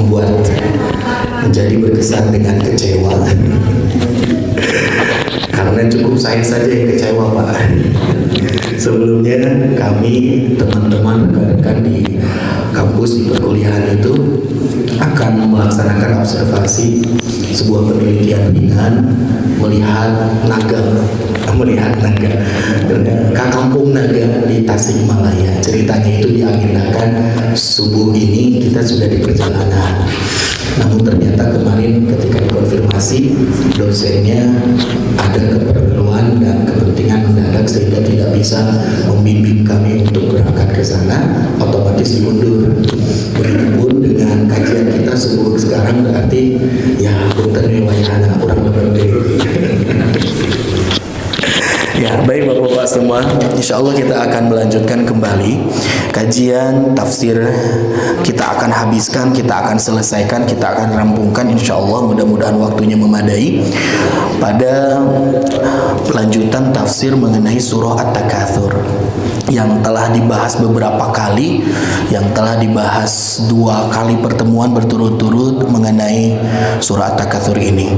membuat menjadi berkesan dengan kecewa. Karena cukup saya saja yang kecewa, Pak. Sebelumnya kami teman-teman rekan-rekan di kampus di perkuliahan itu akan melaksanakan observasi sebuah penelitian ringan melihat naga Kampung Naga di Tasikmalaya. Ceritanya itu diagendakan subuh ini kita sudah di perjalanan. Namun ternyata kemarin ketika dikonfirmasi dosennya ada keperluan dan kepentingan mendadak sehingga tidak bisa membimbing kami untuk berangkat ke sana, otomatis diundur. Begitupun dengan kajian kita subuh sekarang berarti ya punten wayahana kurang lebih. Ya, baik Bapak-Bapak semua, insya Allah kita akan melanjutkan kembali kajian tafsir. Kita akan habiskan, kita akan selesaikan, kita akan rampungkan insya Allah, mudah-mudahan waktunya memadai pada lanjutan tafsir mengenai surah At-Takatsur yang telah dibahas beberapa kali, yang telah dibahas 2 kali pertemuan berturut-turut mengenai surah At-Takatsur ini.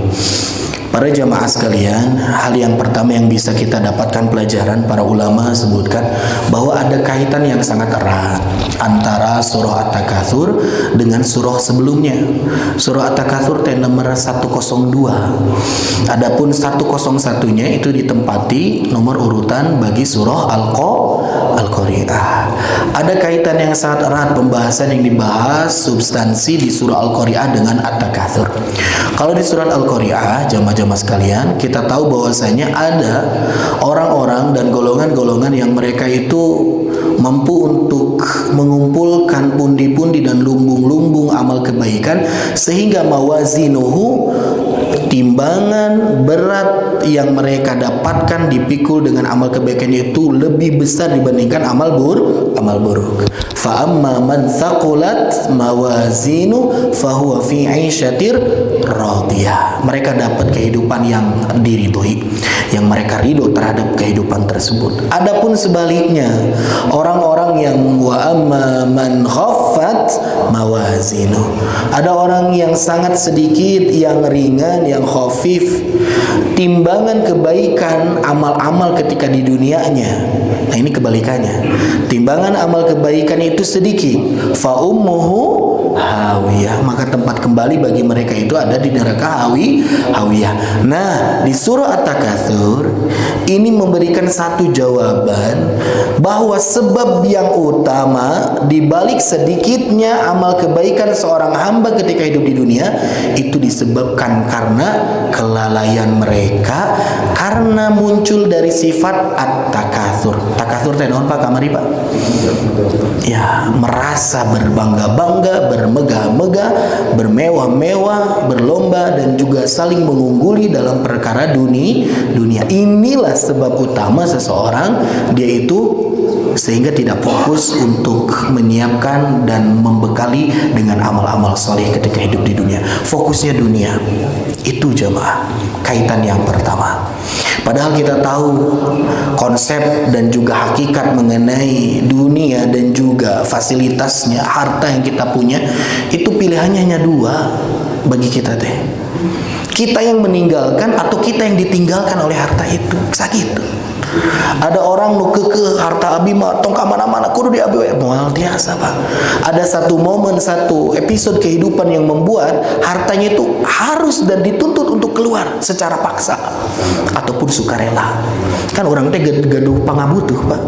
Para jamaah sekalian, hal yang pertama yang bisa kita dapatkan pelajaran, para ulama sebutkan bahwa ada kaitan yang sangat erat antara surah At-Takatsur dengan surah sebelumnya. Surah At-Takatsur nomor 102. Adapun 101-nya itu ditempati nomor urutan bagi surah Al-Qari'ah. Ada kaitan yang sangat erat pembahasan yang dibahas substansi di surah Al-Qari'ah dengan At-Takatsur. Kalau di surah Al-Qari'ah, jamaah sekalian, kita tahu bahwasanya ada orang-orang dan golongan-golongan yang mereka itu mampu untuk mengumpulkan pundi-pundi dan lumbung-lumbung amal kebaikan sehingga mawazinuhu, timbangan berat yang mereka dapatkan dipikul dengan amal kebaikan itu lebih besar dibandingkan amal buruk. Fa amma man thaqulat mawazinu fahuwa fi 'aisyatir radiyah. Mereka dapat kehidupan yang diridhoi, yang mereka ridho terhadap kehidupan tersebut. Adapun sebaliknya, orang-orang yang wa amma man khaffat mawazinu, ada orang yang sangat sedikit, yang ringan, yang khafif timbangan kebaikan amal-amal ketika di dunianya. Nah, ini kebalikannya. Timbangan amal kebaikan itu sedikit. Fa ummuhu hawiyah, maka tempat kembali bagi mereka itu ada di neraka hawiyah. Nah, di surah At-Takatsur ini memberikan satu jawaban bahwa sebab yang utama di balik sedikitnya amal kebaikan seorang hamba ketika hidup di dunia itu disebabkan karena kelalaian mereka, karena muncul dari sifat At-Takatsur. Takatsur teh naon Pak kamari Pak? Ya, merasa berbangga-bangga, bermegah-megah, bermewah-mewah, berlomba dan juga saling mengungguli dalam perkara dunia. Inilah sebab utama seseorang dia itu sehingga tidak fokus untuk menyiapkan dan membekali dengan amal-amal soleh ketika hidup di dunia. Fokusnya dunia. Itu jemaah, kaitan yang pertama. Padahal kita tahu konsep dan juga hakikat mengenai dunia dan juga fasilitasnya, harta yang kita punya, itu pilihannya hanya 2 bagi kita teh. Kita yang meninggalkan atau kita yang ditinggalkan oleh harta itu. Sakit. Ada orang nu kekeh harta abi mah tong ka mana-mana kudu di abi we moal tiasa Pak. Ada satu momen, satu episode kehidupan yang membuat hartanya itu harus dan dituntut untuk keluar secara paksa ataupun sukarela. Kan orang teh gaduh pangabutuh Pak.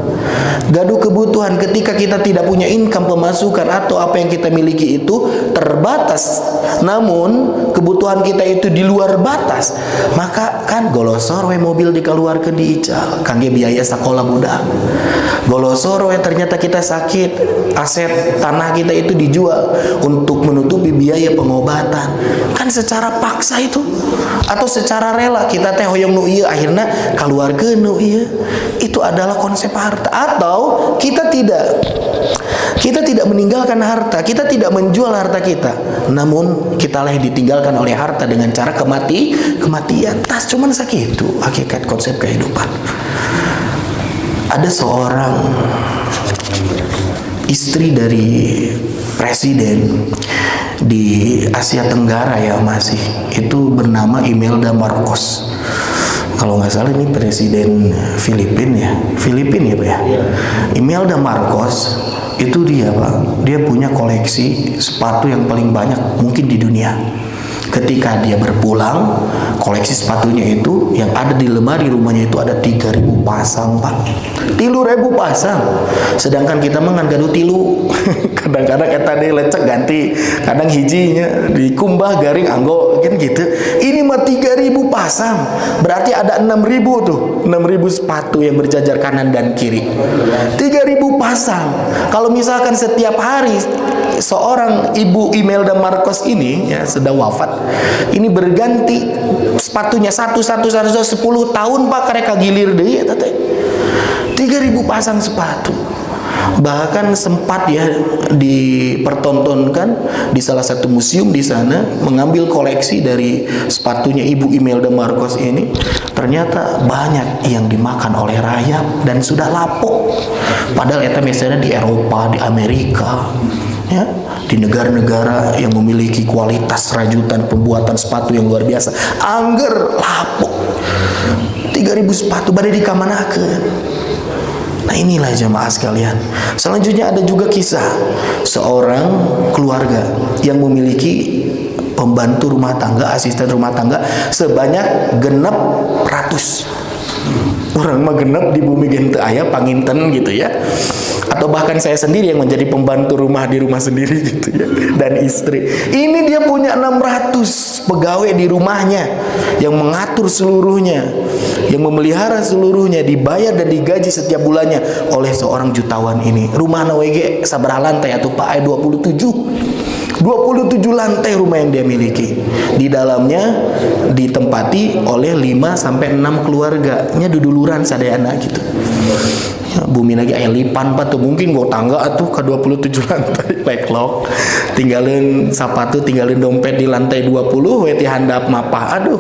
Gaduh kebutuhan ketika kita tidak punya income pemasukan atau apa yang kita miliki itu terbatas. Namun kebutuhan kita itu di luar batas. Maka kan golosor we mobil dikeluarkeun diical. Kangge biaya sekolah budak. Golosor we ternyata kita sakit, aset tanah kita itu dijual untuk menutupi biaya pengobatan. Kan secara paksa itu atau secara rela kita teh hoyong nu ieu akhirna kaluarkeun nu ieu. Itu adalah konsep harta. Atau kita tidak meninggalkan harta, kita tidak menjual harta kita, namun kita lah ditinggalkan oleh harta dengan cara kematian. Tas cuman sakitu hakikat konsep kehidupan. Ada seorang istri dari presiden di Asia Tenggara ya masih, itu bernama Imelda Marcos. Kalau nggak salah ini presiden Filipina ya Pak ya. Imelda Marcos itu dia Pak, dia punya koleksi sepatu yang paling banyak mungkin di dunia. Ketika dia berpulang, koleksi sepatunya itu yang ada di lemari rumahnya itu ada 3.000 pasang Pak. 3.000 pasang. Sedangkan kita mengan gaduh tilu. Kadang-kadang kita dia lecek ganti, kadang hijinya dikumbah garing anggo kan gitu. Ini mah 3.000 pasang. Berarti ada 6.000 tuh. 6.000 sepatu yang berjajar kanan dan kiri. 3.000 pasang. Kalau misalkan setiap hari seorang ibu Imelda Marcos ini ya sudah wafat, ini berganti sepatunya satu 10 tahun Pak kareka gilir deh ya tete. 3.000 pasang sepatu. Bahkan sempat ya dipertontonkan di salah satu museum di sana, mengambil koleksi dari sepatunya ibu Imelda Marcos ini. Ternyata banyak yang dimakan oleh rayap dan sudah lapuk. Padahal itu misalnya di Eropa, di Amerika, ya, di negara-negara yang memiliki kualitas rajutan pembuatan sepatu yang luar biasa, angger lapuk. 3.000 sepatu badai dikamanakeun. Nah inilah jamaah sekalian. Selanjutnya ada juga kisah seorang keluarga yang memiliki pembantu rumah tangga, asisten rumah tangga sebanyak 600. Orang mah genep di bumi gente aya panginten gitu ya. Atau bahkan saya sendiri yang menjadi pembantu rumah di rumah sendiri gitu ya, dan istri. Ini dia punya 600 pegawai di rumahnya yang mengatur seluruhnya, yang memelihara seluruhnya, dibayar dan digaji setiap bulannya oleh seorang jutawan ini. Rumah nawege sabaraha lantai atuh Pak? 27 lantai rumah yang dia miliki. Di dalamnya ditempati oleh 5 sampai 6 keluarganya duduluran sadayana gitu. Ya, bumi lagi aya lipan Pak tuh mungkin gua tangga atuh ke 27 lantai backlog. Tinggalin sepatu, tinggalin dompet di lantai 20 we ti handap mapah. Aduh.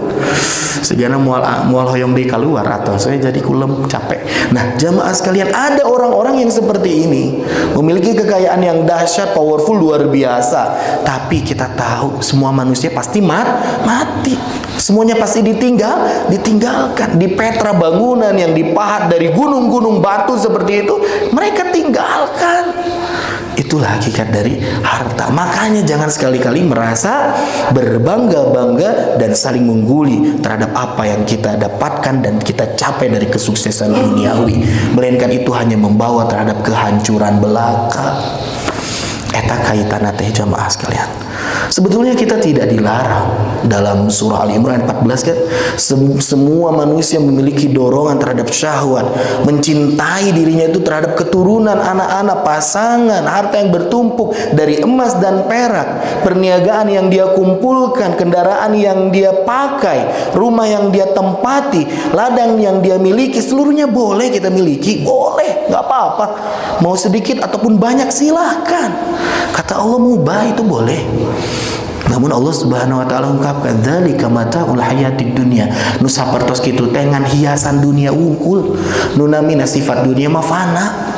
Segana mual hoyong deui keluar atau saya jadi kulem capek. Nah, jamaah sekalian, ada orang-orang yang seperti ini, memiliki kekayaan yang dahsyat, powerful, luar biasa. Tapi kita tahu semua manusia pasti mati. Semuanya pasti ditinggalkan. Di Petra bangunan yang dipahat dari gunung-gunung batu seperti itu, mereka tinggalkan. Itulah hakikat dari harta. Makanya jangan sekali-kali merasa berbangga-bangga dan saling mengguli terhadap apa yang kita dapatkan dan kita capai dari kesuksesan duniawi. Melainkan itu hanya membawa terhadap kehancuran belaka. Eta kaitan teh jamaah sekalian. Sebetulnya kita tidak dilarang dalam surah Al-Imran 14 kan, semua manusia memiliki dorongan terhadap syahwat, mencintai dirinya itu terhadap keturunan, anak-anak, pasangan, harta yang bertumpuk dari emas dan perak, perniagaan yang dia kumpulkan, kendaraan yang dia pakai, rumah yang dia tempati, ladang yang dia miliki, seluruhnya boleh kita miliki, boleh, nggak apa-apa. Mau sedikit ataupun banyak silahkan. Kata Allah mubah itu boleh. Namun Allah Subhanahu wa taala ungkapkan dzalika mataul hayatid dunya. Nu sapertos kitu teh ngan hiasan dunia unggul. Nu namina sifat dunia mah fana.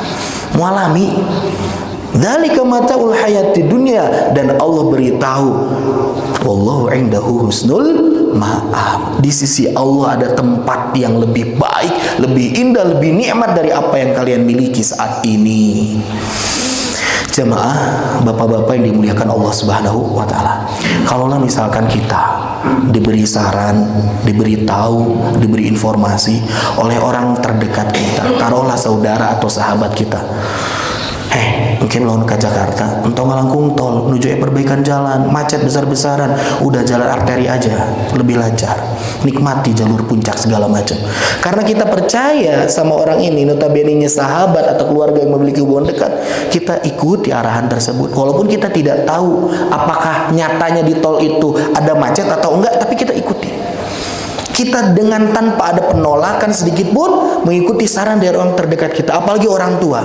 Mualami. Dzalika mataul hayatid dunya, dan Allah beritahu wallahu indahu husnul ma'ab. Di sisi Allah ada tempat yang lebih baik, lebih indah, lebih nikmat dari apa yang kalian miliki saat ini. Jemaah, bapak-bapak yang dimuliakan Allah Subhanahu wa taala. Kalaulah misalkan kita diberi saran, diberi tahu, diberi informasi oleh orang terdekat kita, taruhlah saudara atau sahabat kita. Mungkin lawan ke Jakarta, entong ngalangkung tol, nuju perbaikan jalan, macet besar-besaran, udah jalan arteri aja, lebih lancar. Nikmati jalur puncak segala macam. Karena kita percaya sama orang ini, notabene-nya sahabat atau keluarga yang memiliki hubungan dekat, kita ikuti arahan tersebut. Walaupun kita tidak tahu apakah nyatanya di tol itu ada macet atau enggak, tapi kita ikuti. Kita dengan tanpa ada penolakan sedikit pun mengikuti saran dari orang terdekat kita, apalagi orang tua.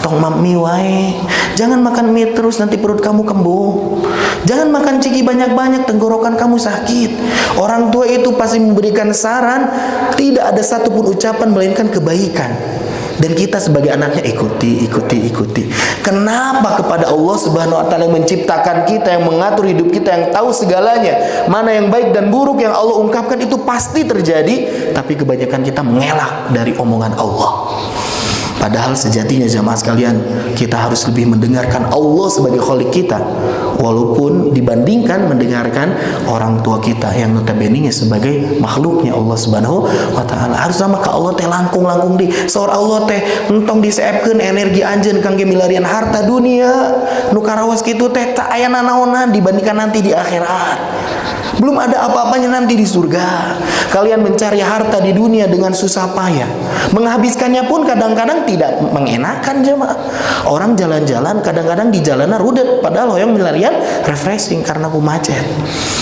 Tong mami wae. Jangan makan mie terus, nanti perut kamu kembung. Jangan makan ciki banyak-banyak, tenggorokan kamu sakit. Orang tua itu pasti memberikan saran, tidak ada satupun ucapan melainkan kebaikan. Dan kita sebagai anaknya ikuti. Kenapa kepada Allah Subhanahu wa taala yang menciptakan kita, yang mengatur hidup kita, yang tahu segalanya, mana yang baik dan buruk yang Allah ungkapkan itu pasti terjadi, tapi kebanyakan kita mengelak dari omongan Allah. Padahal sejatinya jamaah sekalian, kita harus lebih mendengarkan Allah sebagai khalik kita, walaupun dibandingkan mendengarkan orang tua kita yang notabene sebagai makhluknya Allah Subhanahu wa taala. Harus sama ke Allah teh langkung di saur Allah teh entong diseepkeun energi anjeun kangge milarian harta dunia nu karawas kitu teh tak aya nanaonan dibandingkan nanti di akhirat. Belum ada apa-apanya nanti di surga. Kalian mencari harta di dunia dengan susah payah, menghabiskannya pun kadang-kadang tidak mengenakan jemaah. Orang jalan-jalan kadang-kadang di jalanan rudet, padahal hoyong milarian refreshing karena ku macet.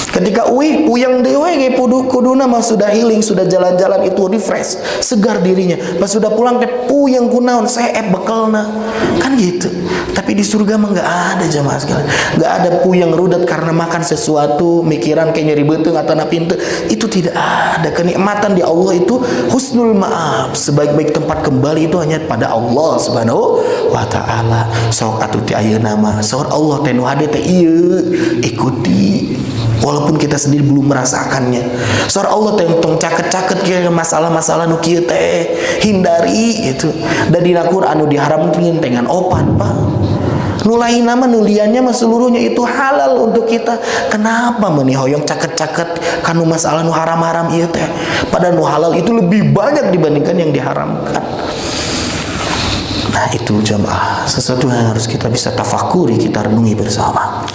Ketika puyeng dewe ge kuduna mah sudah healing, sudah jalan-jalan itu refresh, segar dirinya. Pas sudah pulang teh puyeng kunaon seep bekelna. Kan gitu. Tapi di surga mah enggak ada jemaah sekalian. Enggak ada puyeng rudet karena makan sesuatu, mikiran kayak nyeri beuteung atana pintu. Itu tidak ada. Kenikmatan di Allah itu husnul maaf. Sebaik-baik tempat kembali itu hanya pada Allah Subhanahu wa taala. Sok atuh ti ayeuna mah saur Allah teh nu hade teh ieu ikuti. Walaupun kita sendiri belum merasakannya. Soal Allah tentang caket-caket kira masalah-masalah nu kieu teh hindari gitu. Da dina Quran anu diharamkeun dengan opat, Pak. Nu lain nama nu liannya mah seluruhnya itu halal untuk kita. Kenapa meuni hoyong caket-caket kanu masalah nu haram-haram ieu teh? Padahal nu halal itu lebih banyak dibandingkan yang diharamkan. Nah itu jamaah, sesuatu yang harus kita bisa tafakuri, kita renungi bersama.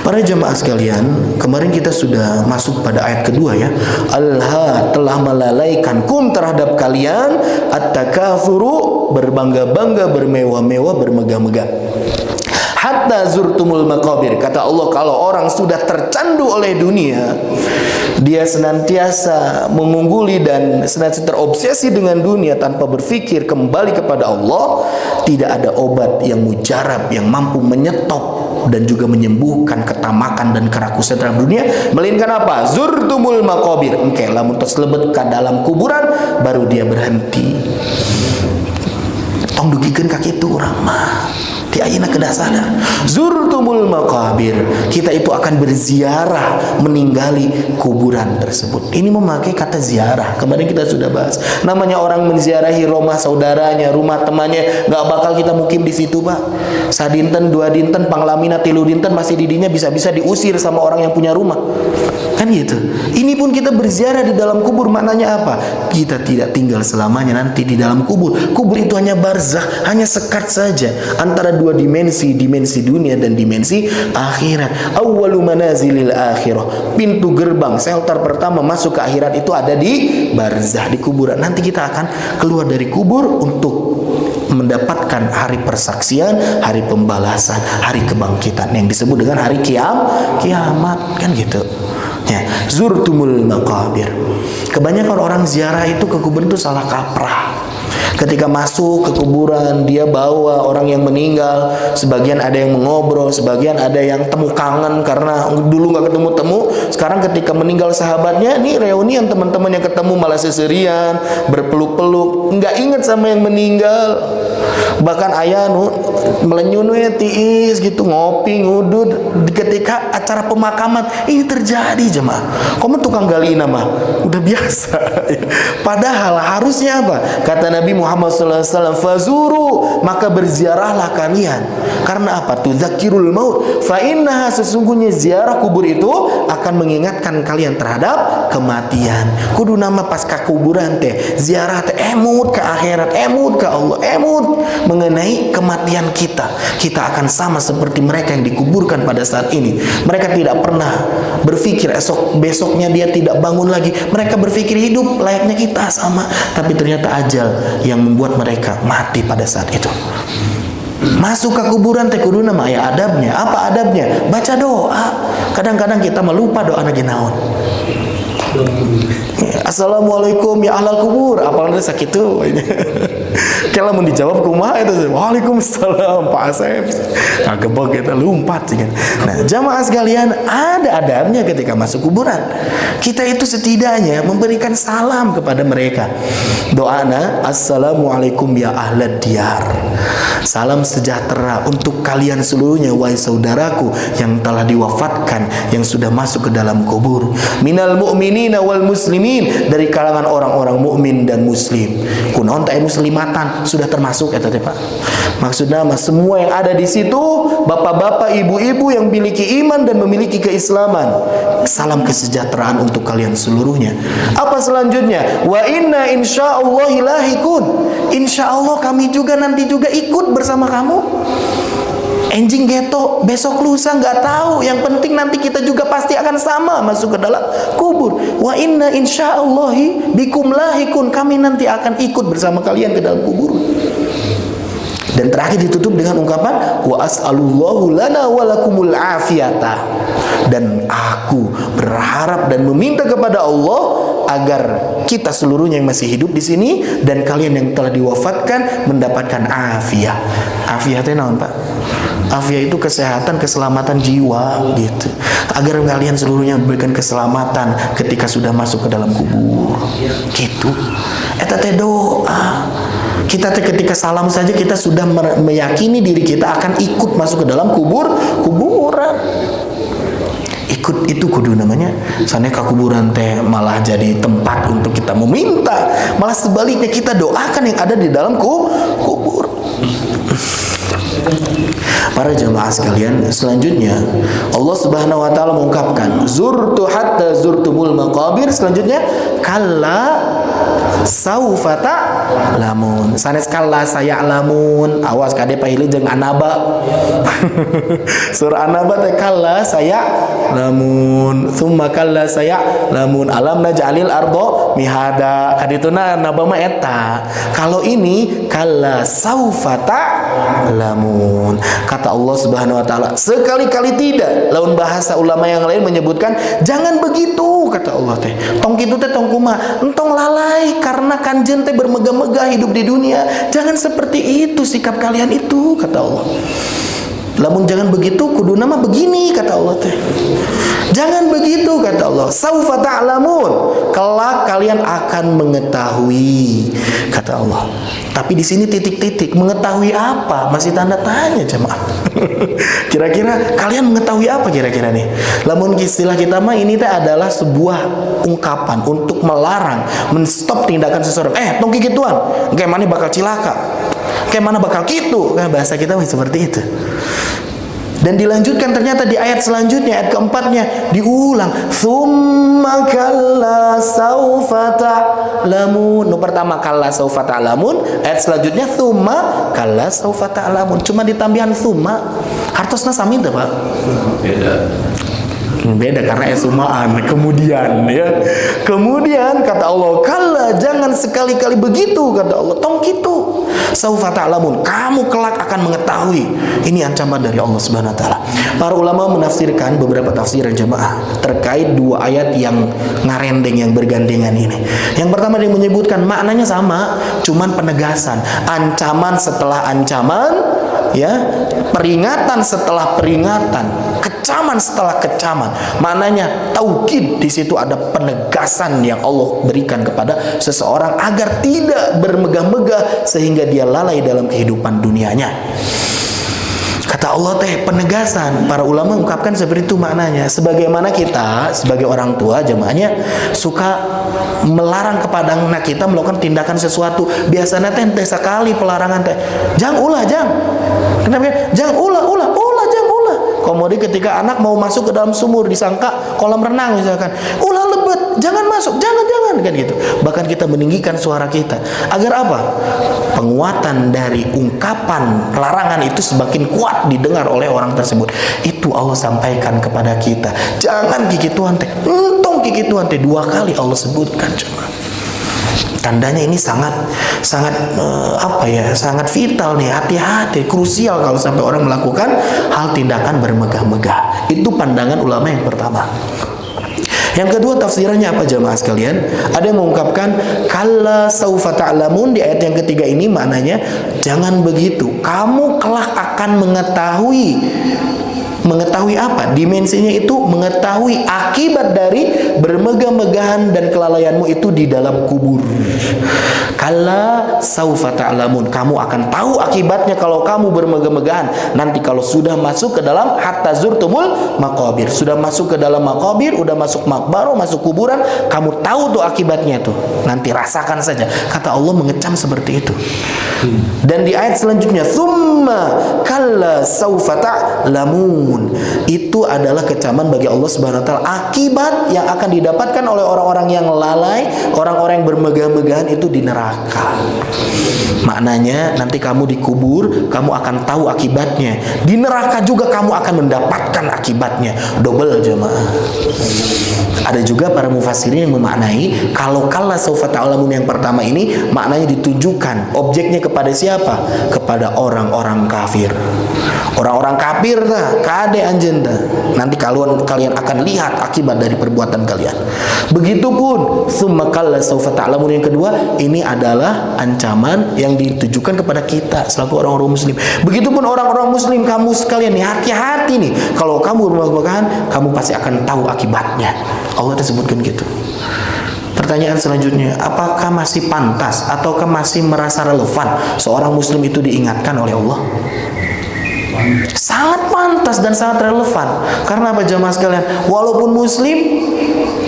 Para jamaah sekalian, kemarin kita sudah masuk pada ayat kedua ya. Alha telah melalaikan kum terhadap kalian at-takatsuru, berbangga-bangga, bermewah-mewah, bermegah-megah. Hatta zurtumul maqabir. Kata Allah, kalau orang sudah tercandu oleh dunia, dia senantiasa mengungguli dan senantiasa terobsesi dengan dunia tanpa berpikir kembali kepada Allah, tidak ada obat yang mujarab yang mampu menyetop dan juga menyembuhkan ketamakan dan kerakusan dalam dunia, melainkan apa? Zurtumul maqabir. Engke lamun tos lebet ka dalam kuburan baru dia berhenti. Tong dugikeun ka kitu urang mah. Di ayeuna kedah sadar. Zurtumul maqabir. Kita itu akan berziarah meninggali kuburan tersebut. Ini memakai kata ziarah. Kemarin kita sudah bahas. Namanya orang menziarahi rumah saudaranya, rumah temannya, enggak bakal kita mukim di situ, Pak. Sadinten, dua dinten, panglamina, tilu dinten masih didinya bisa-bisa diusir sama orang yang punya rumah. Kan gitu. Ini pun kita berziarah di dalam kubur, maknanya apa? Kita tidak tinggal selamanya nanti di dalam kubur. Kubur itu hanya barzakh, hanya sekat saja antara dua dimensi, dimensi dunia dan dimensi akhirat. Awwalu manazilil akhirah. Pintu gerbang, shelter pertama masuk ke akhirat itu ada di barzakh, di kuburan. Nanti kita akan keluar dari kubur untuk mendapatkan hari persaksian, hari pembalasan, hari kebangkitan yang disebut dengan hari kiamat, kan gitu. Ya, zurtumul maqabir. Kebanyakan orang ziarah itu ke kuburan itu salah kaprah. Ketika masuk ke kuburan, dia bawa orang yang meninggal. Sebagian ada yang mengobrol, sebagian ada yang temu kangen karena dulu nggak ketemu-temu. Sekarang ketika meninggal sahabatnya, nih reunian teman-teman yang ketemu malah seserian, berpeluk-peluk, nggak ingat sama yang meninggal. Bahkan ayah melenyun tiis gitu, ngopi ngudud ketika acara pemakaman. Ini terjadi jemaah. Kamu tukang gali nama udah biasa. Padahal harusnya apa? Kata Nabi Muhammad SAW, fazuru, maka berziarahlah kalian. Karena apa? Tudzakirul maut. Fa innaha, sesungguhnya ziarah kubur itu akan mengingatkan kalian terhadap kematian. Kudu nama pas ka kuburan teh ziarah teh emut ke akhirat, emut ke Allah, emut mengenai kematian kita. Kita akan sama seperti mereka yang dikuburkan pada saat ini. Mereka tidak pernah berpikir besoknya dia tidak bangun lagi. Mereka berpikir hidup layaknya kita sama, tapi ternyata ajal yang membuat mereka mati pada saat itu. Masuk ke kuburan teh kudu nama aya adabnya. Apa adabnya? Baca doa. Kadang-kadang kita melupa doa lagi naon. Assalamualaikum ya ahlal kubur. Apalagi sakitu. Kalau mau dijawab kumaha itu, waalaikumsalam Pak Asep, ngagebek kita lumpat sih kan. Nah jamaah sekalian, ada adabnya ketika masuk kuburan. Kita itu setidaknya memberikan salam kepada mereka. Doana, assalamualaikum ya ahlad diyar, salam sejahtera untuk kalian seluruhnya wahai saudaraku yang telah diwafatkan, yang sudah masuk ke dalam kubur. Minal mu'minina wal muslimin, dari kalangan orang-orang mukmin dan muslim. Kunaon ta muslimatan sudah termasuk eta teh Pak. Maksudnya mas, semua yang ada di situ, bapak-bapak, ibu-ibu yang memiliki iman dan memiliki keislaman. Salam kesejahteraan untuk kalian seluruhnya. Apa selanjutnya? Wa inna insyaallahi lahikun. Insyaallah kami juga nanti juga ikut bersama kamu. Enjing geto besok lusa nggak tahu, yang penting nanti kita juga pasti akan sama masuk ke dalam kubur. Wa inna insyaallahi bikum lahikun, kami nanti akan ikut bersama kalian ke dalam kubur. Dan terakhir ditutup dengan ungkapan wa as'alullahu lana wa lakumul afiyata, dan aku berharap dan meminta kepada Allah agar kita seluruhnya yang masih hidup di sini dan kalian yang telah diwafatkan mendapatkan afiyah. Afiyatnya naon Pak? Afiyah itu kesehatan, keselamatan jiwa gitu. Agar kalian seluruhnya memberikan keselamatan ketika sudah masuk ke dalam kubur. Gitu. Eta teh doa. Kita ketika salam saja kita sudah meyakini diri kita akan ikut masuk ke dalam kuburan. Ikut itu kudu namanya. Soalnya ke kuburan teh malah jadi tempat untuk kita meminta. Malah sebaliknya kita doakan yang ada di dalam kubur. Para jamaah sekalian, selanjutnya Allah Subhanahu wa taala mengungkapkan zurtu hatta zurtumul maqabir. Selanjutnya kalla saufa ta'lamun. Sanes kalla saya'lamun. Awas kade pahileun jeung Anaba. Surah Anaba teh kalla saya'lamun. Tsumma kalla saya'lamun. Alam naj'alil ardo mihada. Kadituna Anaba mah eta. Kalau ini kalla saufa ta'lamun. Kata Allah Subhanahu wa taala, sekali-kali tidak. Lawan bahasa ulama yang lain menyebutkan jangan begitu, kata Allah teh. Tong kitu teh tong kumaha? Entong lalai karena kanjeun teh bermegah-megah hidup di dunia. Jangan seperti itu sikap kalian itu, kata Allah. Lamun jangan begitu kudu nama begini, kata Allah teh. Jangan begitu, kata Allah. Saufa ta'lamun, kelak kalian akan mengetahui, kata Allah. Tapi di sini titik-titik, mengetahui apa? Masih tanda tanya jemaah. Kira-kira kalian mengetahui apa kira-kira nih? Lamun istilah kita mah ini teh adalah sebuah ungkapan untuk melarang, menstop tindakan seseorang. Tong kikituan, kayak mana bakal cilaka, kayak mana bakal gitu. Kan bahasa kita mah seperti itu. Dan dilanjutkan ternyata di ayat selanjutnya, ayat keempatnya diulang, tsumma kalla saufa ta'lamun. Nu pertama kalla saufa ta'lamun, ayat selanjutnya tsumma kalla saufa ta'lamun. Cuma ditambahan tsumma. Hartosna sami teh Pak? Beda karena sumaan. Kemudian ya, kemudian kata Allah, kalla jangan sekali-kali begitu, kata Allah. Tong kitu. Saufa ta'lamun, kamu kelak akan mengetahui. Ini ancaman dari Allah Subhanahu wa taala. Para ulama menafsirkan beberapa tafsiran jemaah terkait dua ayat yang ngarendeng, yang bergandengan ini. Yang pertama dia menyebutkan maknanya sama, cuman penegasan, ancaman setelah ancaman, ya, peringatan setelah peringatan, kecaman setelah kecaman. Maknanya taukid, di situ ada penegasan yang Allah berikan kepada seseorang agar tidak bermegah-megah sehingga dia lalai dalam kehidupan dunianya. Kata Allah teh penegasan. Para ulama mengungkapkan seperti itu maknanya. Sebagaimana kita sebagai orang tua jemaahnya suka melarang kepada anak kita melakukan tindakan sesuatu. Biasanya teh sekali pelarangan teh, jangan ulah, jangan. Kenapa? Jangan ulah, jangan ulah. Kemudian ketika anak mau masuk ke dalam sumur disangka kolam renang misalkan, ulah lebet, jangan masuk, jangan kan gitu. Bahkan kita meninggikan suara kita. Agar apa? Penguatan dari ungkapan larangan itu semakin kuat didengar oleh orang tersebut. Itu Allah sampaikan kepada kita. Jangan kikituan teh, entong kikituan teh, dua kali Allah sebutkan cuma. Tandanya ini sangat sangat vital nih, hati-hati, krusial kalau sampai orang melakukan hal tindakan bermegah-megah. Itu pandangan ulama yang pertama. Yang kedua tafsirannya apa jamaah sekalian? Ada yang mengungkapkan kalla saufa ta'lamun di ayat yang ketiga ini maknanya jangan begitu. Kamu kelak akan mengetahui apa? Dimensinya itu mengetahui akibat dari bermegah-megahan dan kelalaianmu itu di dalam kubur. Kalla saufa ta'lamun, kamu akan tahu akibatnya kalau kamu bermegah-megahan nanti kalau sudah masuk ke dalam hatta zurtumul maqabir, sudah masuk ke dalam maqabir, udah masuk makbaro, masuk kuburan, kamu tahu tuh akibatnya tuh. Nanti rasakan saja. Kata Allah mengecam seperti itu. Dan di ayat selanjutnya tsumma kalla saufa ta'lamun, itu adalah kecaman bagi Allah Subhanahu wa taala akibat yang akan didapatkan oleh orang-orang yang lalai, orang-orang yang bermegah-megahan itu di neraka. Maknanya nanti kamu dikubur, kamu akan tahu akibatnya. Di neraka juga kamu akan mendapatkan akibatnya. Double jemaah. Ada juga para mufassirin yang memaknai kalau kalla saufa ta'lamun yang pertama ini maknanya ditujukan objeknya kepada siapa? Kepada orang-orang kafir. Orang-orang kafir dah, kade anjeun dah. Nanti kalian akan lihat akibat dari perbuatan kalian. Begitupun tsumma kalla saufa ta'lamun yang kedua, ini adalah ancaman yang ditujukan kepada kita selaku orang-orang muslim. Begitupun orang-orang muslim, kamu sekalian nih hati-hati nih. Kalau kamu bermegah-megahan, kamu pasti akan tahu akibatnya. Allah tersebutkan gitu. Pertanyaan selanjutnya, apakah masih pantas ataukah masih merasa relevan seorang muslim itu diingatkan oleh Allah? Sangat pantas dan sangat relevan. Karena apa jamaah sekalian? Walaupun muslim,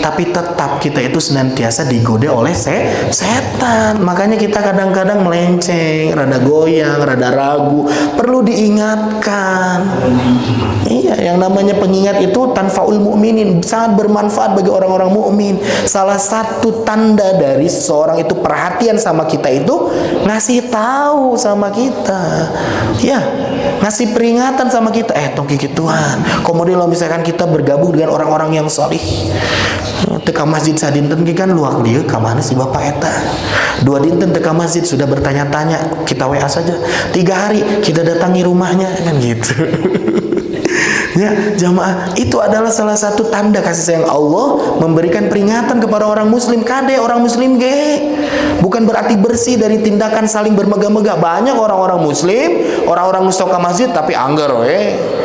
tapi tetap kita itu senantiasa digoda oleh setan. Makanya kita kadang-kadang melenceng, rada goyang, rada ragu. Perlu diingatkan. Iya, yang namanya pengingat itu tanfaul mu'minin, sangat bermanfaat bagi orang-orang mukmin. Salah satu tanda dari seseorang itu perhatian sama kita itu ngasih tahu sama kita. Ya, ngasih peringatan sama kita. Tongki Tuhan. Kemudian kalau misalkan kita bergabung dengan orang-orang yang salih, teka masjid sadinten kan luak dia ke mana si bapak eta. 2 dinten teka masjid sudah bertanya-tanya, kita WA saja. 3 hari kita datangi rumahnya kan gitu. Ya, jamaah, itu adalah salah satu tanda kasih sayang Allah memberikan peringatan kepada orang muslim. Kade orang muslim ge. Bukan berarti bersih dari tindakan saling bermegah-megah. Banyak orang-orang muslim, orang-orang mustoka masjid tapi anggar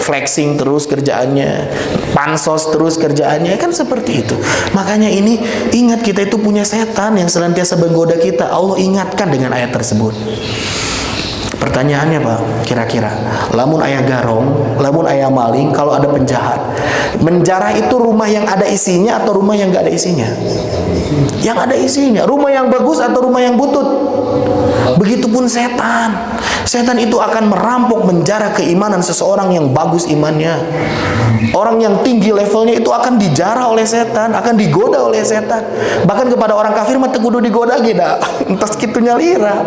flexing terus kerjaannya, pansos terus kerjaannya, kan seperti itu. Makanya ini ingat, kita itu punya setan yang senantiasa menggoda kita. Allah ingatkan dengan ayat tersebut. Pertanyaannya Pak, kira-kira lamun ayah garong, lamun ayah maling, kalau ada penjahat, menjarah itu rumah yang ada isinya atau rumah yang gak ada isinya? Yang ada isinya. Rumah yang bagus atau rumah yang butut? Begitupun setan. Setan itu akan merampok, menjarah keimanan seseorang yang bagus imannya. Orang yang tinggi levelnya itu akan dijarah oleh setan, akan digoda oleh setan. Bahkan kepada orang kafir mah kudu digoda ge da. Entos kitu nyalira.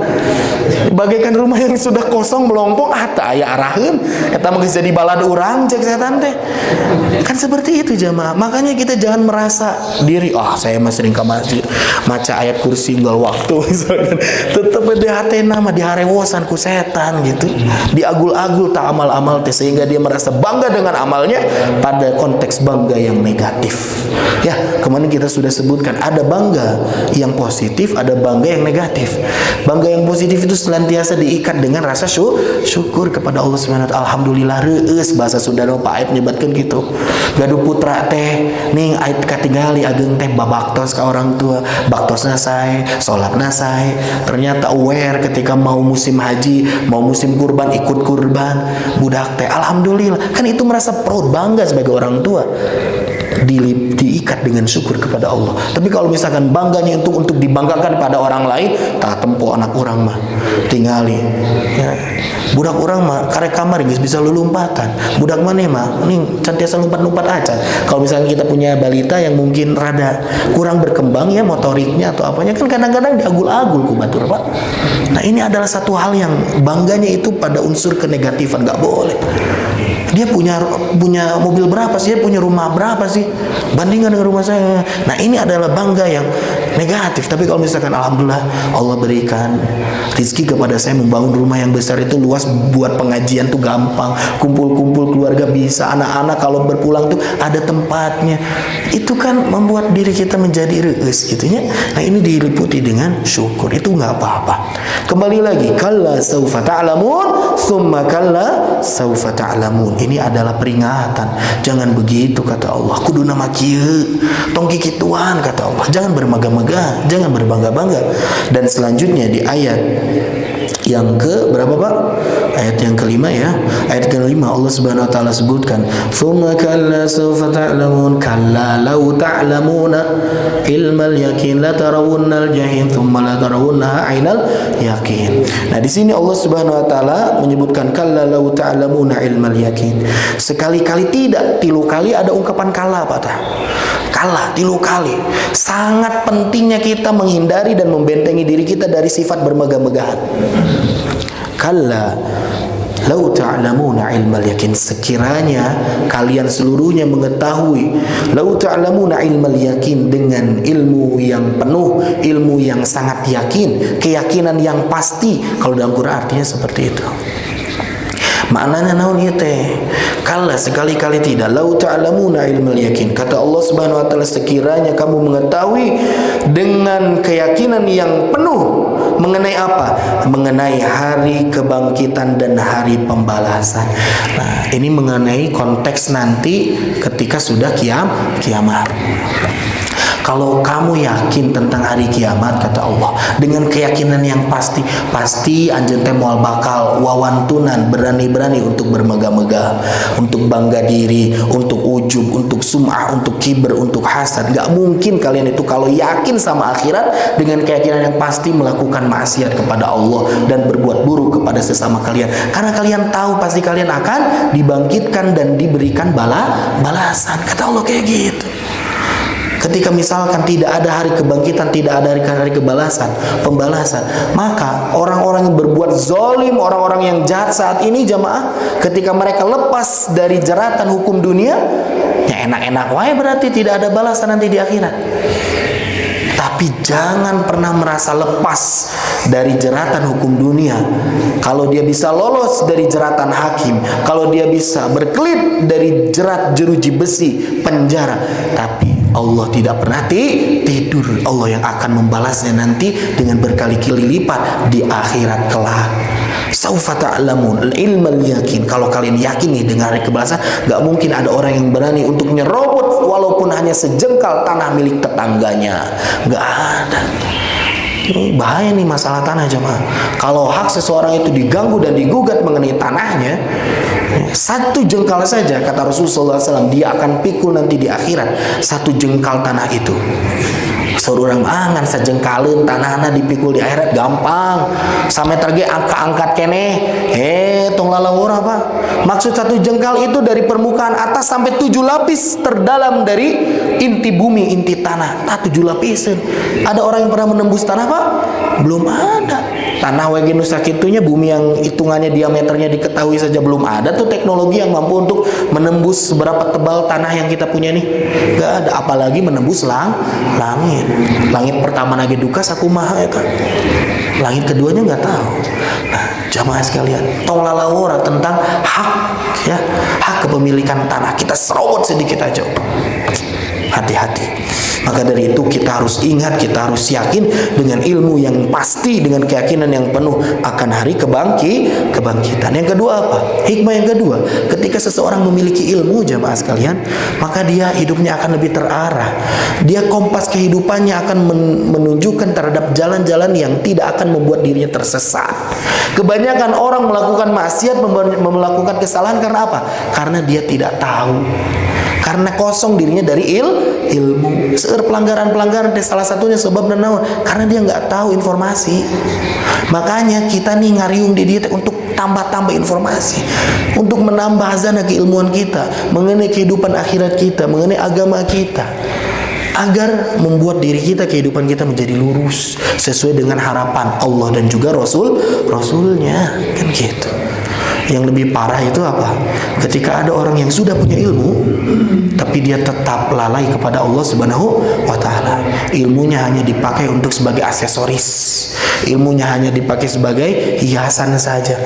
Bagaikan rumah yang sudah kosong melompong, teu aya araheun, eta mah geus jadi balad urang cek setan teh. Kan seperti itu jamaah. Makanya kita jangan merasa diri, saya mah sering ke masjid, maca ayat kursi nggal waktu misalkan. Tetep di hatena mah diharewosan ku setan gitu. Diagul-agul tak amal-amal teh sehingga dia merasa bangga dengan amalnya pada konteks bangga yang negatif. Ya, kemarin kita sudah sebutkan ada bangga yang positif, ada bangga yang negatif. Bangga yang positif itu senantiasa diikat dengan rasa syukur kepada Allah Subhanahu wa taala. Alhamdulillah reueus bahasa Sunda Pak ait nyebatkeun gitu. Gaduh putra teh ning ait katingali ageng teh babaktos ka orang tua, baktosna sae, salatna sae. Ternyata aware ketika mau musim haji, mau musim kurban ikut kurban. Budak teh alhamdulillah. Kan itu merasa proud, bangga sebagai orang tua. Diikat dengan syukur kepada Allah. Tapi kalau misalkan bangganya itu untuk dibanggakan pada orang lain, tak tempo anak orang mah tingali. Ya. Budak orang mah karek kamar geus bisa lulumpatan. Budak maneh mah ning cantiasa lompat-lompat acan. Kalau misalnya kita punya balita yang mungkin rada kurang berkembang ya motoriknya atau apanya, kan kadang-kadang diagul-agul ku batur Pak. Nah, ini adalah satu hal yang bangganya itu pada unsur kenegatifan, enggak boleh. Dia punya mobil berapa sih? Dia punya rumah berapa sih? Bandingkan dengan rumah saya. Nah, ini adalah bangga yang negatif. Tapi kalau misalkan alhamdulillah Allah berikan rezeki kepada saya membangun rumah yang besar itu luas, buat pengajian tuh gampang, kumpul-kumpul keluarga bisa, anak-anak kalau berpulang tuh ada tempatnya. Itu kan membuat diri kita menjadi reus gitu ya. Nah, ini diliputi dengan syukur. Itu nggak apa-apa. Kembali lagi, kalla saufa ta'lamun, tsumma kalla saufa ta'lamun. Ini adalah peringatan. Jangan begitu kata Allah. Kudu nama kieu, tong kikituan kata Allah. Jangan bermegah-megah, jangan berbangga-bangga. Dan selanjutnya di ayat yang ke berapa Pak? Ayat yang kelima ya. Ayat kelima Allah Subhanahu wa taala sebutkan, "Tsumma kalla sawfa ta'lamun, kalla law ta'lamuna ilmal yakin la tarawunnal jahim, tsumma la tarawunnaha 'ainal yakin." Nah, di sini Allah Subhanahu wa taala menyebutkan kalla law ta'lamuna ilmal yakin. Sekali-kali tidak, tilu kali ada ungkapan kalla Pak tah. Kalla tilu kali. Sangat pentingnya kita menghindari dan membentengi diri kita dari sifat bermegah-megahan. Kalla lau ta'lamuna ilmal yakin, sekiranya kalian seluruhnya mengetahui, lau ta'lamuna ilmal yakin, dengan ilmu yang penuh, ilmu yang sangat yakin, keyakinan yang pasti. Kalau dalam Quran artinya seperti itu. Maknanya naon ieu teh? Kalla, sekali-kali tidak. Lau ta'lamuna ilmal yakin. Kata Allah Subhanahu wa taala, sekiranya kamu mengetahui dengan keyakinan yang penuh mengenai apa? Mengenai hari kebangkitan dan hari pembalasan. Nah, ini mengenai konteks nanti ketika sudah kiamat. Kalau kamu yakin tentang hari kiamat, kata Allah, dengan keyakinan yang pasti anjeun teh moal bakal wawantunan, berani-berani untuk bermegah-megah, untuk bangga diri, untuk ujub, untuk sum'ah, untuk kiber, untuk hasad. Gak mungkin kalian itu kalau yakin sama akhirat dengan keyakinan yang pasti melakukan maksiat kepada Allah dan berbuat buruk kepada sesama kalian. Karena kalian tahu pasti kalian akan dibangkitkan dan diberikan balasan. Kata Allah kayak gitu. Ketika misalkan tidak ada hari kebangkitan, tidak ada hari pembalasan, maka orang-orang yang berbuat zalim, orang-orang yang jahat saat ini jamaah, ketika mereka lepas dari jeratan hukum dunia, ya enak-enak wae, berarti tidak ada balasan nanti di akhirat. Tapi jangan pernah merasa lepas dari jeratan hukum dunia. Kalau dia bisa lolos dari jeratan hakim, kalau dia bisa berkelit dari jerat jeruji besi penjara, tapi Allah tidak pernah tidur. Allah yang akan membalasnya nanti dengan berkali-kali lipat di akhirat kelak. Saufa ta'lamun ilmal yakin. Kalau kalian yakin nih dengan hari kebalasan, gak mungkin ada orang yang berani untuk nyerobot walaupun hanya sejengkal tanah milik tetangganya. Gak ada. Ini bahaya nih masalah tanah jemaah. Kalau hak seseorang itu diganggu dan digugat mengenai tanahnya, satu jengkal saja, kata Rasulullah SAW, dia akan pikul nanti di akhirat satu jengkal tanah itu. Seorang angan sajengkalin tanahna dipikul di akhirat gampang. Sameter ge angka-angkat keneh. Tong lalawur apa? Maksud satu jengkal itu dari permukaan atas sampai 7 lapis terdalam dari inti bumi, inti tanah. 7 lapisan. Ada orang yang pernah menembus tanah Pak? Belum ada. Tanah wege nu sakitunya, bumi yang hitungannya diameternya diketahui saja belum ada tuh teknologi yang mampu untuk menembus seberapa tebal tanah yang kita punya nih. Gak ada, apalagi menembus langit. Langit pertama nage duka sakumaha eta. Langit keduanya nggak tahu. Nah, jamaah sekalian, tong lalawora tentang hak ya, hak kepemilikan tanah. Kita serobot sedikit aja. Hati-hati. Maka dari itu kita harus ingat, kita harus yakin dengan ilmu yang pasti, dengan keyakinan yang penuh akan hari kebangkitan. Yang kedua apa? Hikmah yang kedua, ketika seseorang memiliki ilmu jamaah sekalian, maka dia hidupnya akan lebih terarah. Dia kompas kehidupannya akan menunjukkan terhadap jalan-jalan yang tidak akan membuat dirinya tersesat. Kebanyakan orang melakukan maksiat, melakukan kesalahan karena apa? Karena dia tidak tahu. Karena kosong dirinya dari ilmu. Pelanggaran-pelanggaran salah satunya sebab dan naon, karena dia nggak tahu informasi. Makanya kita nih ngariung di dia untuk tambah-tambah informasi, untuk menambah hazanah keilmuan kita mengenai kehidupan akhirat kita, mengenai agama kita, agar membuat diri kita, kehidupan kita menjadi lurus sesuai dengan harapan Allah dan juga Rasulnya, kan gitu. Yang lebih parah itu apa? Ketika ada orang yang sudah punya ilmu tapi dia tetap lalai kepada Allah Subhanahu wa taala. Ilmunya hanya dipakai untuk sebagai aksesoris. Ilmunya hanya dipakai sebagai hiasan saja,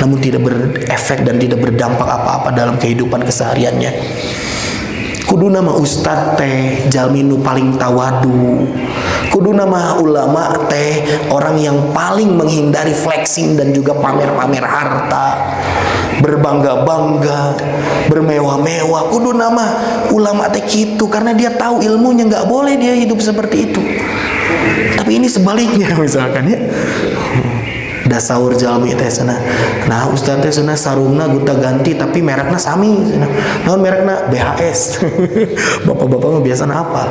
namun tidak berefek dan tidak berdampak apa-apa dalam kehidupan kesehariannya. Kudu nama ustad teh jalmi nu paling tawadu. Kudu nama ulama teh orang yang paling menghindari flexing dan juga pamer-pamer harta, berbangga-bangga, bermewah-mewah. Kudu nama ulama teh gitu, karena dia tahu ilmunya, nggak boleh dia hidup seperti itu. Tapi ini sebaliknya misalkan ya. Da sahur jalmi teh sana. Nah, ustaz teh sana sarungna guta ganti tapi merekna sami sana. Naon merekna BHS. Bapak-bapak mah biasana apa?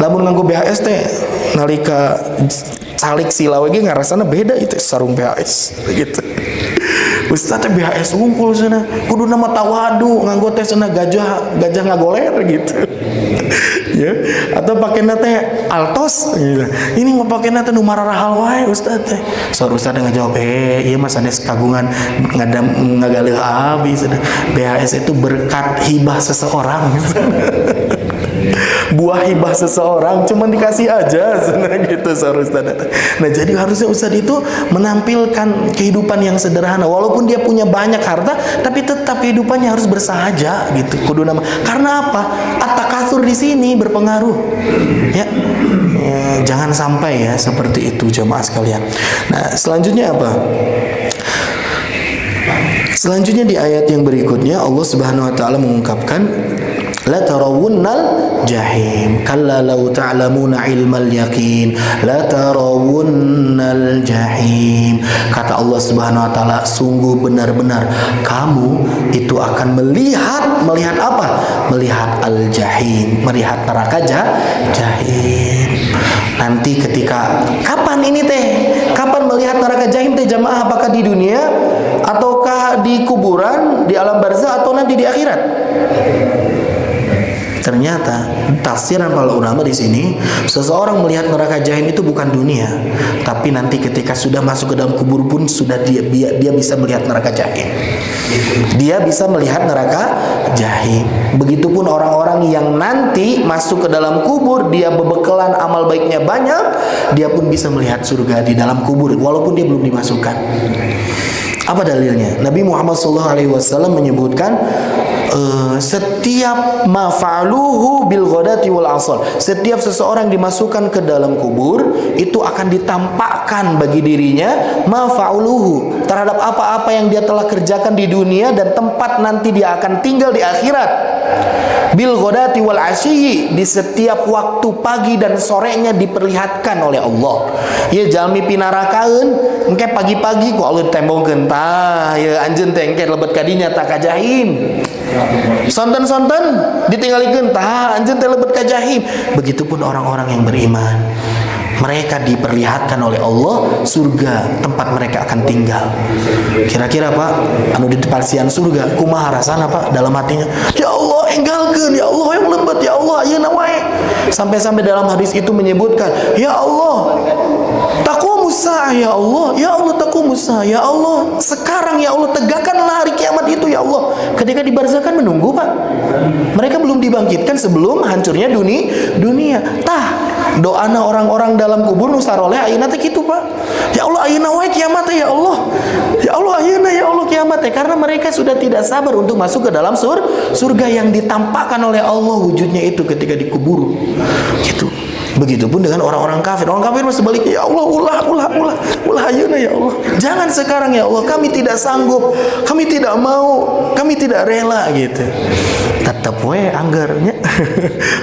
Lamun nganggo BHS teh nalika calik silawe ge ngarasana beda itu sarung BHS gitu. Ustaz teh BHS unggul sana. Kudu nama tawadu nganggo teh sana gajah ngagoler gitu. Ya, atau pakainya teh altos gitu. Ini mau pakainya teh nu mararahal wae ustaz teh. Saur ustaz ngajawab, iya mas sanes kagungan ngagaleuh abi. BHS itu berkat hibah seseorang. Buah hibah seseorang cuman dikasih aja gitu saur ustaz. Nah, jadi harusnya ustaz itu menampilkan kehidupan yang sederhana, walaupun dia punya banyak harta tapi tetap kehidupannya harus bersahaja gitu. Kudu nama. Karena apa? At-takatsur di sini berpengaruh. Ya, jangan sampai ya seperti itu jemaah sekalian. Nah, selanjutnya apa? Selanjutnya di ayat yang berikutnya Allah Subhanahu wa taala mengungkapkan la tarawunnal jahim kalla law ta'lamuna ilmal yaqin la tarawunnal jahim. Kata Allah Subhanahu wa taala, sungguh benar-benar kamu itu akan melihat apa? Melihat al-jahim, melihat neraka jahim. Nanti ketika kapan ini teh? Kapan melihat neraka jahim teh jamaah? Apakah di dunia ataukah di kuburan, di alam barzah, atau nanti di akhirat? Ternyata tafsiran para ulama di sini, seseorang melihat neraka jahim itu bukan dunia, tapi nanti ketika sudah masuk ke dalam kubur pun sudah dia bisa melihat neraka jahim. Dia bisa melihat neraka jahim. Begitupun orang-orang yang nanti masuk ke dalam kubur, dia berbekalan amal baiknya banyak, dia pun bisa melihat surga di dalam kubur walaupun dia belum dimasukkan. Apa dalilnya? Nabi Muhammad SAW menyebutkan setiap maf'aluhu bil ghadati wal asal, setiap seseorang dimasukkan ke dalam kubur itu akan ditampakkan bagi dirinya maf'aluhu, terhadap apa-apa yang dia telah kerjakan di dunia dan tempat nanti dia akan tinggal di akhirat. Bil ghadati wal asyi, di setiap waktu pagi dan sorenya diperlihatkan oleh Allah. Ya jalmi pinarakaeun engke pagi-pagi ku Allah tembongkeun tah ya anjeun teh engke lebet ka dinya tah ka jahim. Sonten-sonten ditinggalikeun tah anjeun teh lebet ka jahim. Begitupun orang-orang yang beriman, mereka diperlihatkan oleh Allah surga tempat mereka akan tinggal. Kira-kira Pak, anu di dipalsian surga kumaha rasana Pak dalam hatinya? Ya Allah enggalkeun, ya Allah yang lebet, ya Allah ayeuna wae. Sampai-sampai dalam hadis itu menyebutkan, ya Allah taqumus saah, ya Allah, ya Allah taqumus saah, ya Allah sekarang ya Allah tegakkanlah hari kiamat itu ya Allah. Ketika di barzah kan menunggu Pak, mereka belum dibangkitkan sebelum hancurnya dunia. Tah doana orang-orang dalam kubur nu saroleh ayeuna teh kitu Pak. Ya Allah ayeuna wae kiamat teh ya Allah. Ya Allah ayeuna ya Allah kiamat teh, karena mereka sudah tidak sabar untuk masuk ke dalam surga yang ditampakkan oleh Allah wujudnya itu ketika dikubur. Gitu. Begitupun dengan orang-orang kafir. Orang kafir masih sebaliknya, ya Allah ulah ayeuna ya Allah. Jangan sekarang ya Allah, kami tidak sanggup, kami tidak mau, kami tidak rela gitu. Tetep we anggarnya.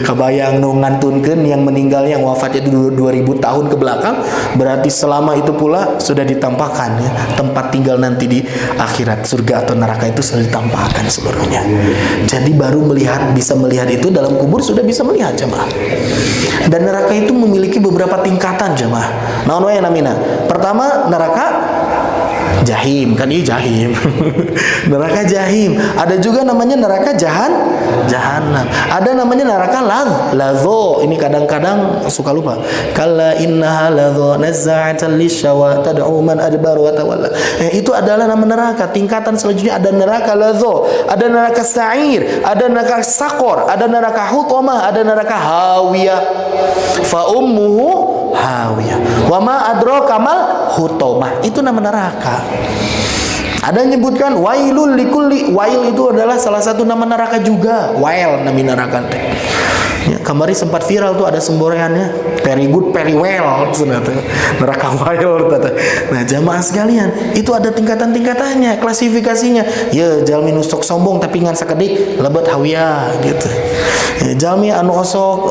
Kebayang nu ngantunkeun yang meninggalnya, yang wafatnya 2000 tahun ke belakang, berarti selama itu pula sudah ditampakkan ya, tempat tinggal nanti di akhirat, surga atau neraka itu sudah ditampakkan seluruhnya. Jadi baru bisa melihat itu dalam kubur, sudah bisa melihat jemaah. Dan neraka itu memiliki beberapa tingkatan jemaah. Naon wae namina? Pertama, neraka jahim, kan ini jahim. Neraka jahim. Ada juga namanya neraka jahanam. Ada namanya neraka ladho. Ini kadang-kadang suka lupa. Kalla innaha ladho nazza'atan lisyawa tad'u man adbar wa tawalla. Itu adalah nama neraka. Tingkatan selanjutnya ada neraka ladho, ada neraka sa'ir, ada neraka sakor, ada neraka hutamah, ada neraka hawiyah. Fa ummuhu hawiyah. Wa ma adraka mal hutamah. Itu nama neraka. Ada yang menyebutkan wailul likulli. Wail itu adalah salah satu nama neraka juga. Wail nama neraka. Ya, kemarin sempat viral tuh ada semboreannya. Very good, very well. Neraka wail. Nah, jamaah sekalian, itu ada tingkatan-tingkatannya, klasifikasinya. Ya, jalmi nusok sombong tapi ngan sakedik lebet hawiyah gitu. Ya, jalmi anu osok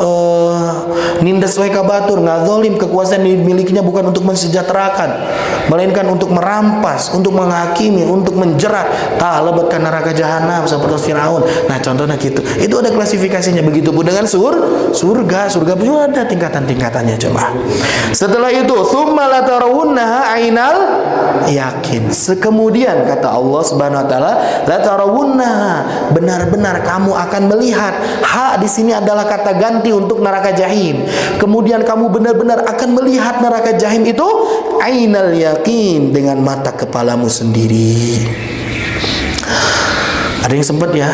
nindes wae ka batur, ngazolim, kekuasaan dimilikinya bukan untuk mensejahterakan, melainkan untuk merampas, untuk menghakimi, untuk menjerat. Tah lebet ka neraka jahanam seperti Firaun. Nah, contohnya gitu. Itu ada klasifikasinya. Begitupun dengan surga. Surga pun ada tingkatan-tingkatannya, coba. Setelah itu, tsumma la tarawunnaha ainal yakin. Kemudian kata Allah Subhanahu wa taala, la tarawunnaha, benar-benar kamu akan melihat. Ha di sini adalah kata ganti untuk neraka jahim. Kemudian kamu benar-benar akan melihat neraka jahim itu ainal yakin, dengan mata kepalamu sendiri. Ada yang sempat ya,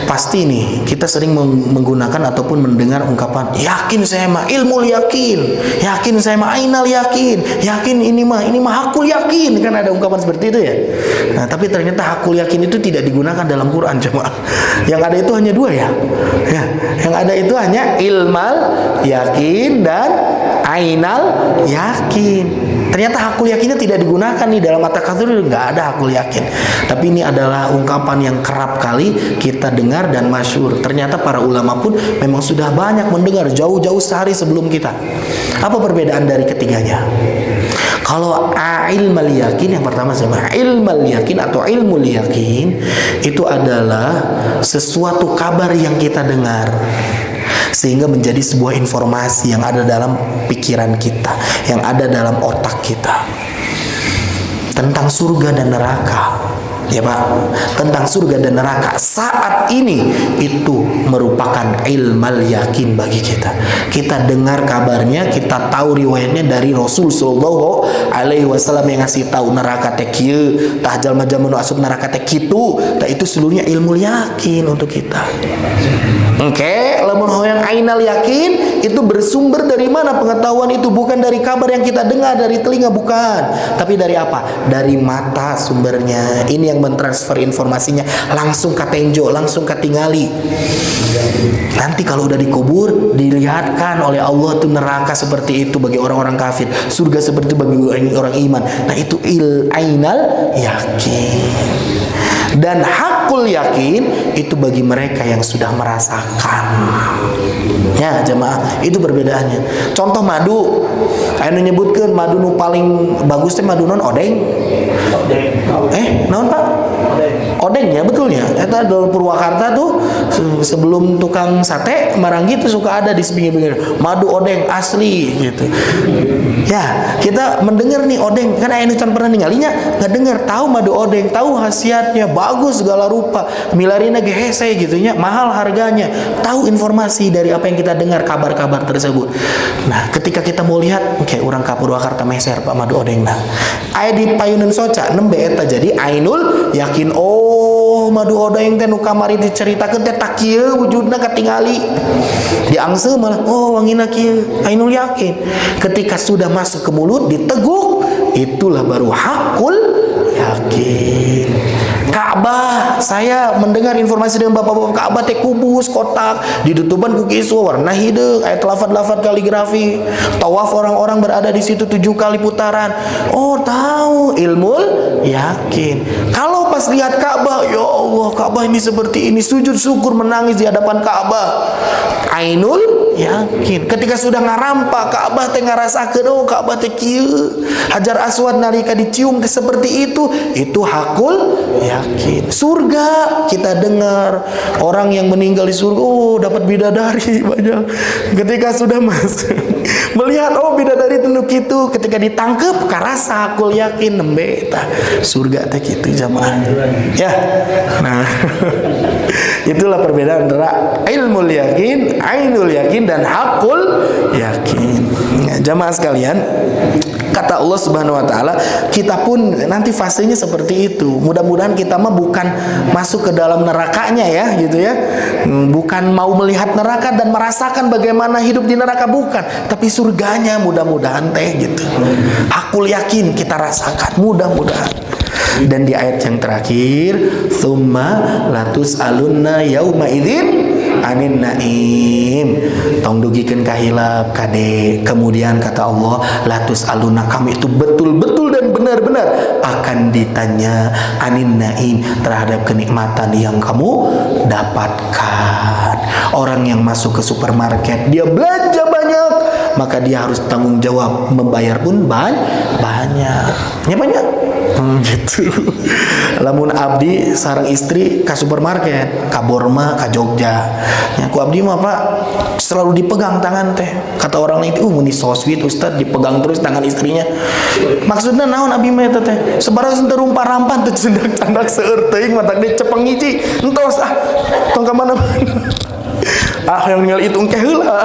pasti nih kita sering menggunakan ataupun mendengar ungkapan yakin saya mah ilmu yakin, yakin saya mah ainal yakin, yakin ini mah hakul yakin, kan ada ungkapan seperti itu ya. Nah, tapi ternyata hakul yakin itu tidak digunakan dalam Quran, jemaah. Yang ada itu hanya dua ya. Yang ada itu hanya ilmal yakin dan ainal yakin. Ternyata hakul yakinnya tidak digunakan nih dalam at-takatsur, nggak ada hakul yakin. Tapi ini adalah ungkapan yang kerap kali kita dengar dan masyhur. Ternyata para ulama pun memang sudah banyak mendengar jauh-jauh sehari sebelum kita. Apa perbedaan dari ketiganya? Kalau ilmal yakin, yang pertama sama ilmal yakin atau ilmul yakin, itu adalah sesuatu kabar yang kita dengar sehingga menjadi sebuah informasi yang ada dalam pikiran kita, yang ada dalam otak kita tentang surga dan neraka. Ya Pak, tentang surga dan neraka saat ini itu merupakan ilmal yakin bagi kita. Kita dengar kabarnya, kita tahu riwayatnya dari Rasul sallallahu alaihi wasallam yang ngasih tahu neraka teh kieu, tah jalma-jalma nu asup neraka teh kitu. Tah itu seluruhnya ilmu yakin untuk kita. Oke, lamun hoyong ainal yakin itu bersumber dari mana pengetahuan itu? Bukan dari kabar yang kita dengar dari telinga, bukan. Tapi dari apa? Dari mata sumbernya. Ini yang mentransfer informasinya langsung ke tenjo, langsung ke tingali. Nanti kalau udah dikubur, dilihatkan oleh Allah tuh neraka seperti itu bagi orang-orang kafir, surga seperti itu bagi orang iman. Nah, itu ainal yakin. Dan hakul yakin itu bagi mereka yang sudah merasakan. Ya jemaah, itu perbedaannya. Contoh madu, anu nyebutkeun madu nu paling bagus teh madu non odeng. Naon Pak? Odeng ya, betulnya. Eta di Purwakarta tuh sebelum tukang sate Maranggi tuh suka ada di pinggir-pinggir madu odeng asli gitu. Ya, kita mendengar nih odeng, kan aya nu can pernah ninggalinya, ngadengar tahu madu odeng, tahu khasiatnya, bagus segala rupa, milarina ge hese gitu nya, mahal harganya. Tahu informasi dari apa yang kita dengar, kabar-kabar tersebut. Nah, ketika kita mau lihat, oke, orang ka Purwakarta meser Pak madu odeng nah. Aya di payunan soca nembe eta jadi ainul yakin. Oh, madu odeng teh nu kamari diceritakeun teh tak kieu wujudna katingali. Diangse malah oh wangina kieu, ainul yakin. Ketika sudah masuk ke mulut diteguk, itulah baru hakul yakin. Ka'bah, saya mendengar informasi dengan bapak-bapak Ka'bah teh kubus kotak ditutupan ku kiswa warna hideung, ayat lafaz-lafaz kaligrafi. Tawaf orang-orang berada di situ 7 kali putaran. Oh, tahu ilmul yakin. Kalau pas lihat Ka'bah, ya Allah, Ka'bah ini seperti ini, sujud syukur menangis di hadapan Ka'bah. Ainul yakin. Ketika sudah ngarampak Ka'bah teh ngarasakeun, oh Ka'bah teh kieu, Hajar Aswad nalika dicium seperti itu hakul yakin. Surga kita dengar orang yang meninggal di surga, oh dapat bidadari banyak. Ketika sudah masuk melihat oh bidadari tunduk itu, ketika ditangkap karasa hakul yakin nembe tah surga teh kitu jamaah. Ya. Nah, itulah perbedaan antara ilmul yakin, ainul yakin dan hakul yakin. Ya, jamaah sekalian, kata Allah Subhanahu wa taala, kita pun nanti fasenya seperti itu. Mudah-mudahan kita mah bukan masuk ke dalam nerakanya ya, gitu ya. Bukan mau melihat neraka dan merasakan bagaimana hidup di neraka, bukan, tapi surganya mudah-mudahan teh gitu. Hakul yakin kita rasakan mudah-mudahan. Dan di ayat yang terakhir, tsumma latus alunna yauma idzin anin naim, tong dugikeun ka hilap kade. Kemudian kata Allah, latus aluna, kami itu betul-betul dan benar-benar akan ditanya anin naim, terhadap kenikmatan yang kamu dapatkan. Orang yang masuk ke supermarket, dia belanja banyak, maka dia harus tanggung jawab membayar pun banyak. Ya banyak. Gitu. Lamun abdi sareng istri ka supermarket, ka Borma, ka Jogja. Ya ku abdi mah Pak selalu dipegang tangan teh. Kata orang lain, muni so sweet Ustaz, dipegang terus tangan istrinya. Maksudnya naon abdi mah eta teh? Sebarang teu rumpah-rampan teu cendak-cendak seueur teuing matak di cepeng hiji. Entos tong ka mana-mana. Yang ninggal itu engke heula.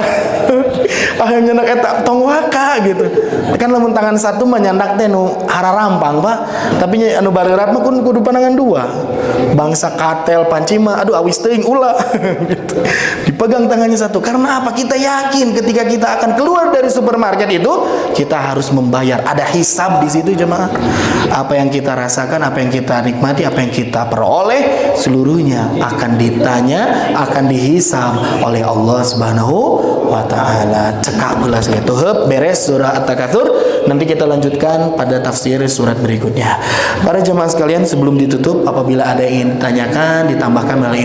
Yang nyandak eta tong waka gitu. Kan lamun tangan satu mah nyandak teh nu hararampang Pak. Tapi anu bareurat mah kudu panangan dua. Bangsa katel panci mah aduh awis teuing ulah gitu. Dipegang tangannya satu. Karena apa? Kita yakin ketika kita akan keluar dari supermarket itu, kita harus membayar. Ada hisab di situ jemaah. Apa yang kita rasakan, apa yang kita nikmati, apa yang kita peroleh, seluruhnya akan ditanya, akan dihisab oleh Allah Subhanahu wa taala. Cekak ulah sakitu heup beres surah At-Takatsur. Nanti kita lanjutkan pada tafsir surat berikutnya. Para jemaah sekalian, sebelum ditutup, apabila ada yang ingin ditanyakan, ditambahkan melalui